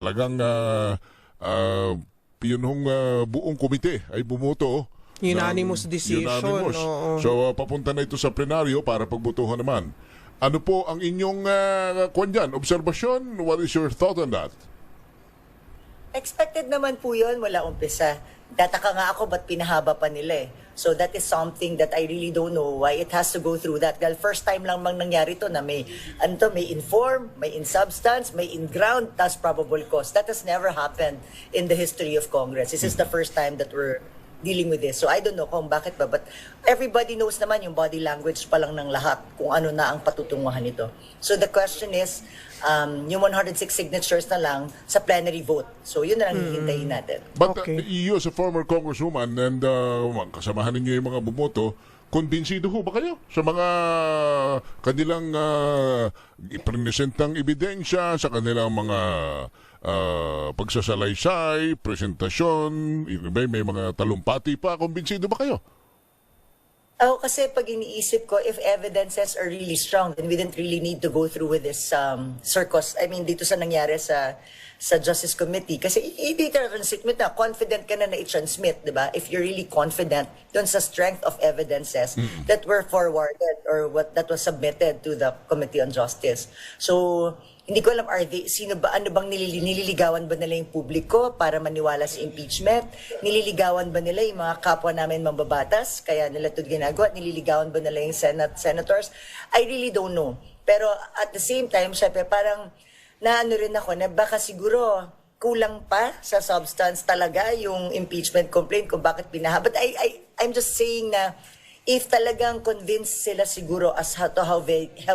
Talagang ah, yun hong buong komite ay bumoto Unanimous decision. unanimous. Oo. So papunta na ito sa plenaryo para pagbotohan naman. Ano po ang inyong kwan dyan? Obserbasyon? What is your thought on that? Expected naman po yun mula umpisa. Tataka nga ako ba't pinahaba pa nila eh. So that is something that I really don't know why it has to go through that. Dahil first time lang mang nangyari to na may, may inform, may in substance, may in ground, tas probable cause. That has never happened in the history of Congress. This is the first time that we're dealing with this. So I don't know kung bakit ba, but everybody knows naman yung body language pa lang ng lahat kung ano na ang patutunguhan nito. So the question is, yung 106 signatures na lang sa plenary vote. So yun na lang hihintayin natin. But Okay. you as a former congresswoman and kasamahan ninyo yung mga bumoto, kumbinsido ho ba kayo sa mga kanilang ipresentang ebidensya, sa kanilang mga pagsasalaysay, presentasyon, may mga talumpati pa, kumbinsido ba kayo? Ako kasi pag iniisip ko, if evidences are really strong, then we didn't really need to go through with this circus. I mean, dito sa nangyari sa Justice Committee. Kasi i-transmit na, confident ka na i-transmit, di ba? If you're really confident dun sa strength of evidences that were forwarded or what that was submitted to the Committee on Justice. So, hindi ko alam, ano bang nililigawan ba nila yung publiko para maniwala sa impeachment? Nililigawan ba nila yung mga kapwa namin mambabatas? Kaya nila ito ginagawa? Nililigawan ba nila yung senators? I really don't know. Pero at the same time, syempre, parang naano rin ako na baka siguro kulang pa sa substance talaga yung impeachment complaint kung bakit pinahaba. But I'm just saying na if talagang convinced sila siguro as to how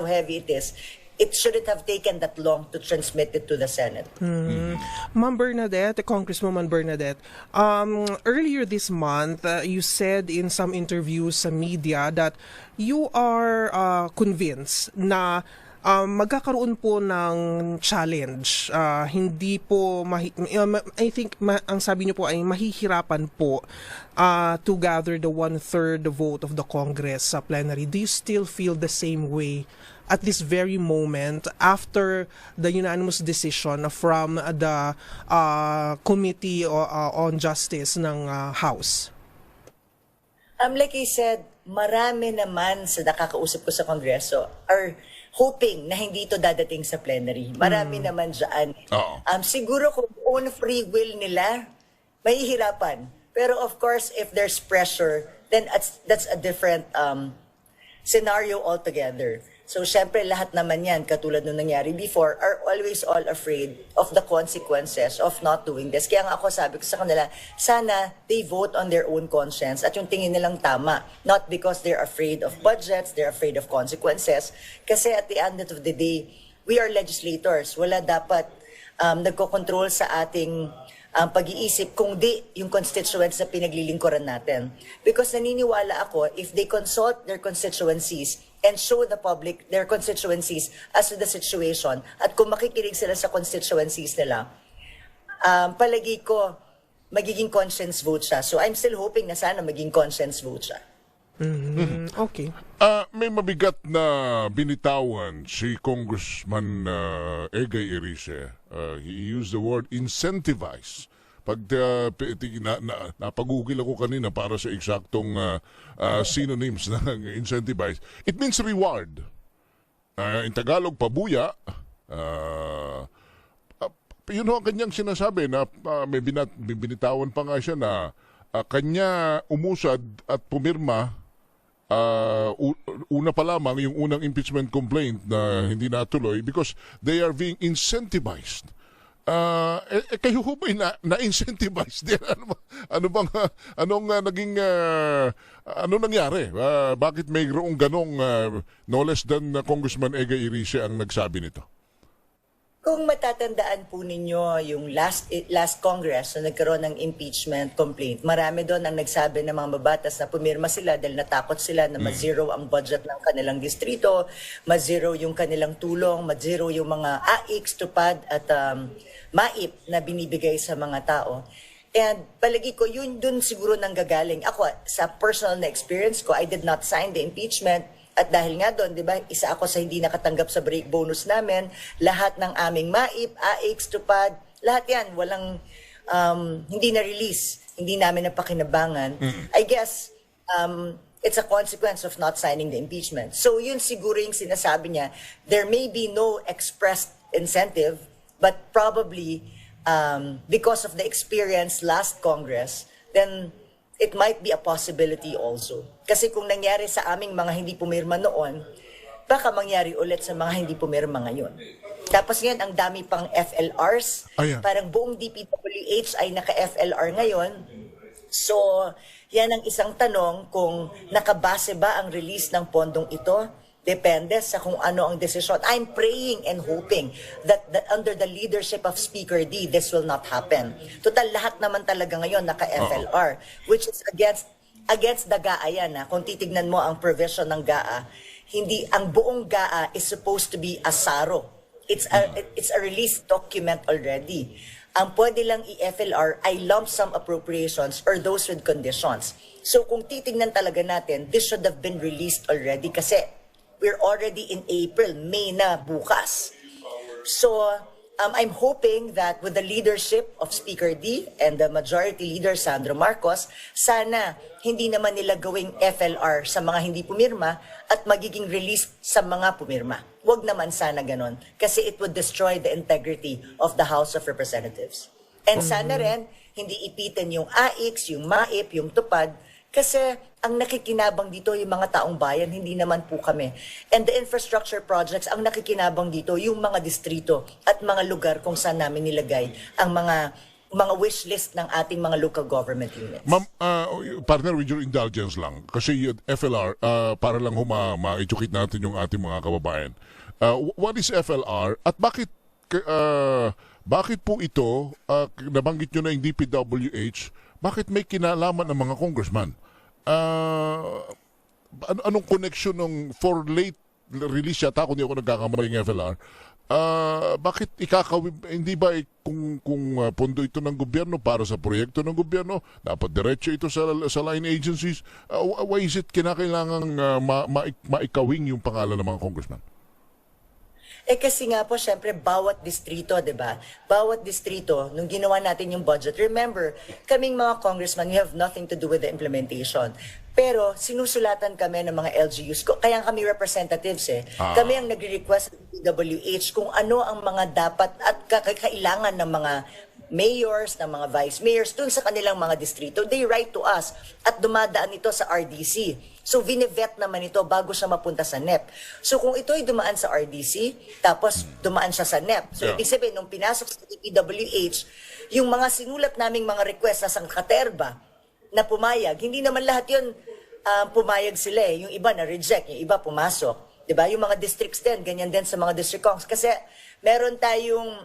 heavy it is, it shouldn't have taken that long to transmit it to the Senate. Ma'am Bernadette, Congresswoman Bernadette, earlier this month, you said in some interviews sa media that you are convinced na magkakaroon po ng challenge. Hindi po, I think, ang sabi niyo po ay mahihirapan po to gather the 1/3 vote of the Congress sa plenary. Do you still feel the same way at this very moment after the unanimous decision from the Committee on Justice ng House? Like I said, marami naman sa nakakausap ko sa Kongreso are hoping na hindi ito dadating sa plenary. Marami naman dyan. Oo. Siguro kung own free will nila, mahihirapan. Pero of course, if there's pressure, then that's a different scenario altogether. So, syempre, lahat naman yan, katulad nung nangyari before, are always all afraid of the consequences of not doing this. Kaya nga ako sabi ko sa kanila, sana they vote on their own conscience at yung tingin nilang tama. Not because they're afraid of budgets, they're afraid of consequences. Kasi at the end of the day, we are legislators. Wala dapat nagkocontrol sa ating pag-iisip kung di yung constituents na pinaglilingkuran natin. Because naniniwala ako, if they consult their constituencies and show the public their constituencies as to the situation, at kung makikinig sila sa constituencies nila, palagi ko, magiging conscience vote siya. So I'm still hoping na sana maging conscience vote siya. Okay. May mabigat na binitawan si Congressman Egay Erice. He used the word incentivize. Pag napag-google ako kanina para sa eksaktong synonyms ng incentivize, it means reward. In Tagalog, pabuya. Yun ho ang kanyang sinasabi na may binitawan pa nga siya na kanya umusad at pumirma una pa lamang yung unang impeachment complaint na hindi natuloy because they are being incentivized. Kayo ho ba'y na-incentivize din? Anong nangyari? Bakit mayroong ganong no less than Congressman Egay Erice ang nagsabi nito? Kung matatandaan po ninyo yung last Congress na nagkaroon ng impeachment complaint, marami doon ang nagsabi ng mga mabatas na pumirma sila dahil natakot sila na ma-zero ang budget ng kanilang distrito, ma-zero yung kanilang tulong, ma-zero yung mga AIX, tupad at MAIP na binibigay sa mga tao. And palagi ko, yun dun siguro nanggagaling. Ako, sa personal na experience ko, I did not sign the impeachment. At dahil nga doon, di ba, isa ako sa hindi nakatanggap sa break bonus namin, lahat ng aming MAIP, AIX, tupad, lahat yan, walang, hindi na-release, hindi namin napakinabangan. I guess, it's a consequence of not signing the impeachment. So yun siguro yung sinasabi niya, there may be no expressed incentive, but probably because of the experience last Congress, then it might be a possibility also. Kasi kung nangyari sa aming mga hindi pumirma noon, baka mangyari ulit sa mga hindi pumirma ngayon. Tapos ngayon, ang dami pang FLRs. Ayan. Parang buong DPWH ay naka-FLR ngayon. So, yan ang isang tanong kung nakabase ba ang release ng pondong ito. Depende sa kung ano ang desisyon. I'm praying and hoping that under the leadership of Speaker D, this will not happen. Total, lahat naman talaga ngayon naka-FLR, which is against the GAA yan. Kung titignan mo ang provision ng GAA, hindi, ang buong GAA is supposed to be a SARO. It's a released document already. Ang pwede lang i-FLR ay lump sum appropriations or those with conditions. So kung titignan talaga natin, this should have been released already kasi we're already in April, May na bukas. So, I'm hoping that with the leadership of Speaker D and the majority leader Sandro Marcos, sana hindi naman nila gawing FLR sa mga hindi pumirma at magiging release sa mga pumirma. Huwag naman sana ganon kasi it would destroy the integrity of the House of Representatives. And sana rin, hindi ipitin yung AIX, yung MAIP, yung TUPAD, kasi ang nakikinabang dito yung mga taong bayan, hindi naman po kami. And the infrastructure projects, ang nakikinabang dito yung mga distrito at mga lugar kung saan namin nilagay ang mga wish list ng ating mga local government units. Ma'am, partner, with your indulgence lang, kasi yung FLR, para lang ma-educate natin yung ating mga kababayan. What is FLR at bakit po ito, nabanggit nyo na yung DPWH, bakit may kinalaman ng mga congressman? Anong connection ng for late release yata, kung di ako nagkakamali ng FLR, bakit hindi ba kung pondo ito ng gobyerno para sa proyekto ng gobyerno, dapat diretso ito sa line agencies? Why is it kinakailangang maikawing yung pangalan ng mga congressman? Kasi nga po, syempre, bawat distrito, di ba? Bawat distrito, nung ginawa natin yung budget, remember, kaming mga congressman, we have nothing to do with the implementation. Pero, sinusulatan kami ng mga LGUs. Kaya kami representatives Kami ang nagre-request ng DPWH kung ano ang mga dapat at kailangan ng mga mayors, ng mga vice mayors, dun sa kanilang mga distrito. They write to us at dumadaan ito sa RDC. So, vinivet naman ito bago siya mapunta sa NEP. So, kung ito ay dumaan sa RDC, tapos dumaan siya sa NEP. So, ibig sabihin, nung pinasok sa DPWH, yung mga sinulat naming mga request sa Sangkaterba na pumayag, hindi naman lahat yun pumayag sila Yung iba na-reject, yung iba pumasok. Diba? Yung mga districts din, ganyan din sa mga district congs. Kasi meron tayong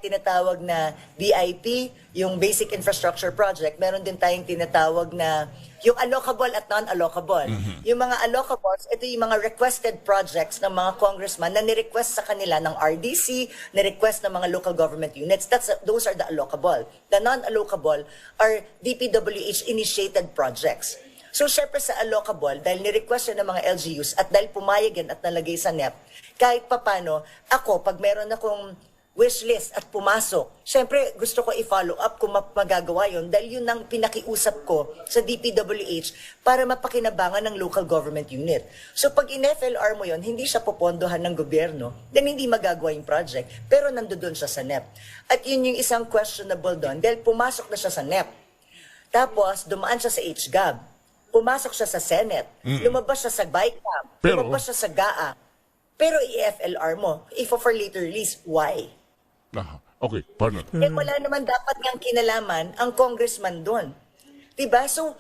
tinatawag na BIP, yung Basic Infrastructure Project. Meron din tayong tinatawag na yung allocable at non-allocable. Yung mga allocables, ito yung mga requested projects ng mga congressman na ni-request sa kanila ng RDC, ni-request ng mga local government units. Those are the allocable. The non-allocable are DPWH-initiated projects. So, syempre sa allocable, dahil ni-request ng mga LGUs at dahil pumayag yan at nalagay sa NEP, kahit papano, ako, pag meron akong wish list at pumasok, syempre gusto ko i-follow up kung magagawa yun dahil yun ang pinakiusap ko sa DPWH para mapakinabangan ng local government unit. So pag in-FLR mo yun, hindi siya popondohan ng gobyerno, then hindi magagawa yung project, pero nandoon siya sa NEP. At yun yung isang questionable doon dahil pumasok na siya sa NEP. Tapos dumaan siya sa HGAB, pumasok siya sa Senate, lumabas siya sa BICAM, lumabas siya sa GAA, pero i-FLR mo, if for later release, why? Okay, partner. Wala naman dapat niyang kinalaman ang congressman doon. Diba? So,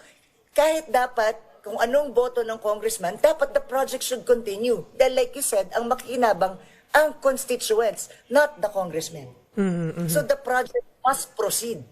kahit dapat, kung anong boto ng congressman, dapat the project should continue. Dahil like you said, ang makikinabang, ang constituents, not the congressman. So, the project must proceed.